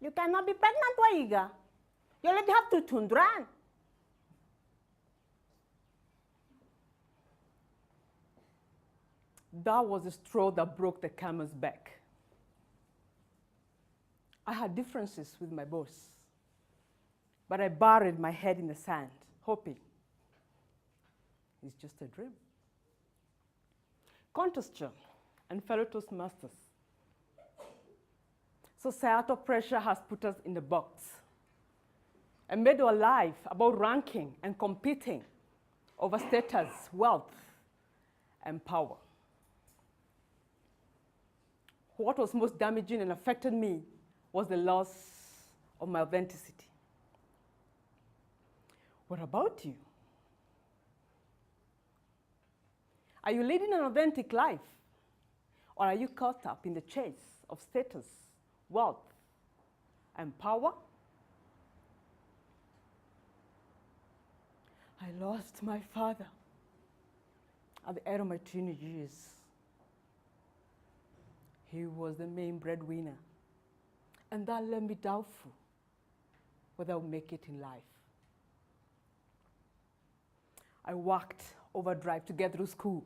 You cannot be pregnant, Wahiga. You already have 2 children. That was the straw that broke the camel's back. I had differences with my boss, but I buried my head in the sand, hoping it's just a dream. Contestant and fellow Toastmasters, societal pressure has put us in the box and made our life about ranking and competing over status, wealth, and power. What was most damaging and affected me was the loss of my authenticity. What about you? Are you leading an authentic life? Or are you caught up in the chase of status, wealth, and power? I lost my father at the end of my teenage years. He was the main breadwinner, and that left me doubtful whether I would make it in life. I worked overdrive to get through school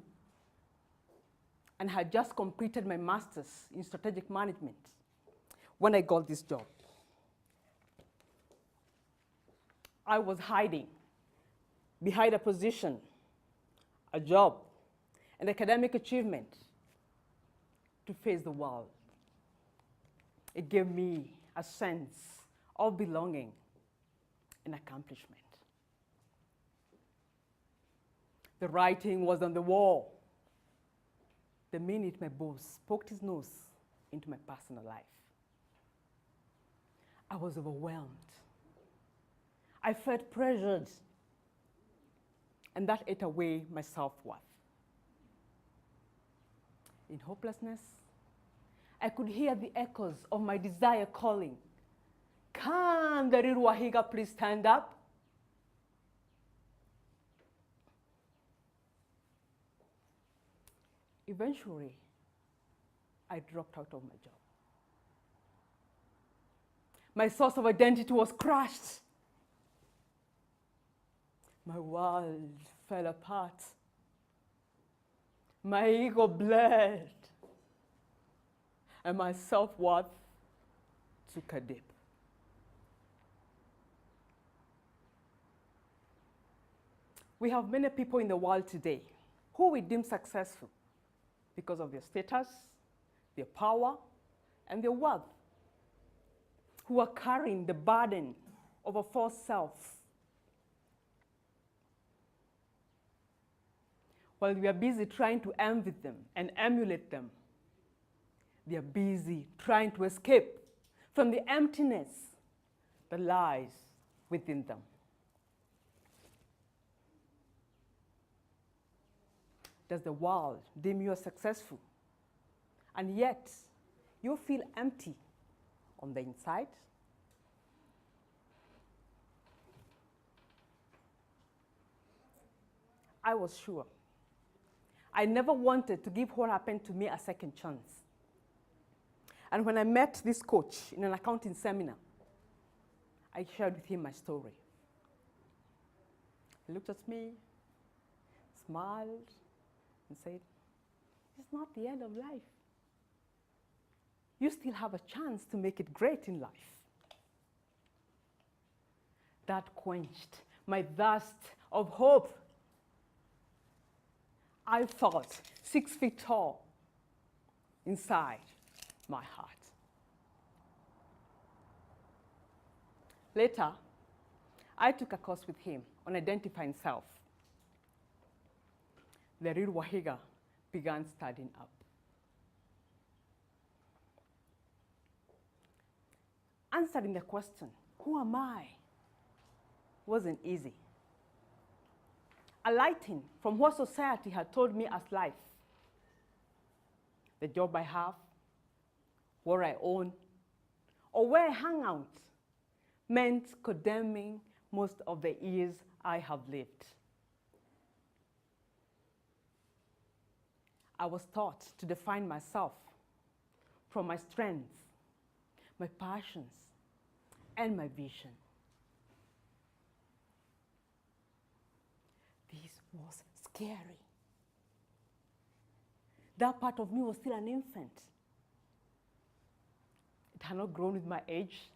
and had just completed my master's in strategic management when I got this job. I was hiding behind a position, a job, and academic achievement to face the world. It gave me a sense of belonging and accomplishment. The writing was on the wall the minute my boss poked his nose into my personal life. I was overwhelmed. I felt pressured, and that ate away my self-worth. In hopelessness, I could hear the echoes of my desire calling, "Can the real Wahiga please stand up?" Eventually, I dropped out of my job. My source of identity was crushed. My world fell apart. My ego bled, and my self-worth took a dip. We have many people in the world today who we deem successful because of their status, their power, and their wealth, who are carrying the burden of a false self. While we are busy trying to envy them and emulate them, they are busy trying to escape from the emptiness that lies within them. Does the world deem you as successful, and yet you feel empty on the inside? I was sure. I never wanted to give what happened to me a second chance. And when I met this coach in an accounting seminar, I shared with him my story. He looked at me, smiled, and said, "It's not the end of life. You still have a chance to make it great in life." That quenched my thirst of hope. I felt 6 feet tall inside my heart. Later, I took a course with him on identifying self. The real Wahiga began studying up. Answering the question, "Who am I?" wasn't easy. Alighting from what society had told me as life, the job I have, what I own, or where I hang out, meant condemning most of the years I have lived. I was taught to define myself from my strengths, my passions, and my vision. This was scary. That part of me was still an infant. It had not grown with my age,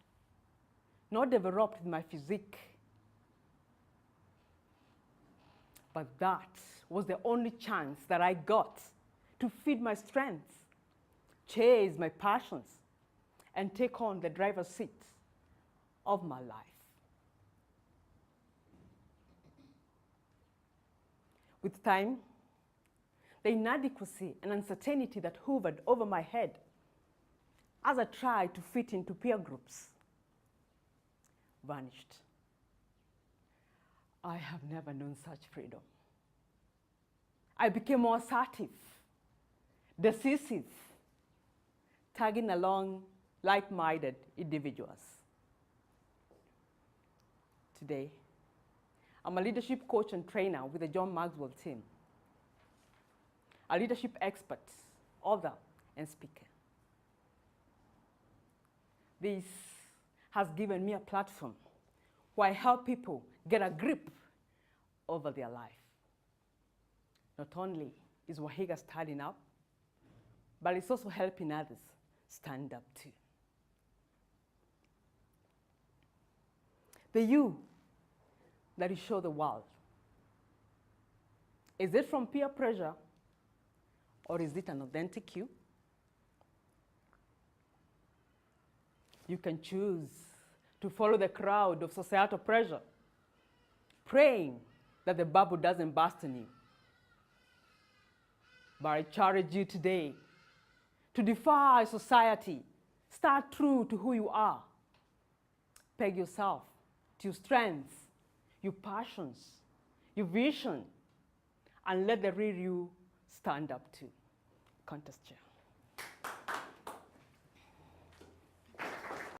nor developed with my physique. But that was the only chance that I got to feed my strengths, chase my passions, and take on the driver's seat of my life. With time, the inadequacy and uncertainty that hovered over my head as I tried to fit into peer groups vanished. I have never known such freedom. I became more assertive, decisive, tagging along like-minded individuals. Today, I'm a leadership coach and trainer with the John Maxwell team, a leadership expert, author, and speaker. This has given me a platform where I help people get a grip over their life. Not only is Wahiga standing up, but it's also helping others stand up too. The you that you show the world, is it from peer pressure or is it an authentic you? You can choose to follow the crowd of societal pressure, praying that the bubble doesn't burst on you. But I challenge you today to defy society. Start true to who you are. Peg yourself to your strengths, your passions, your vision, and let the real you stand up to. Contestant.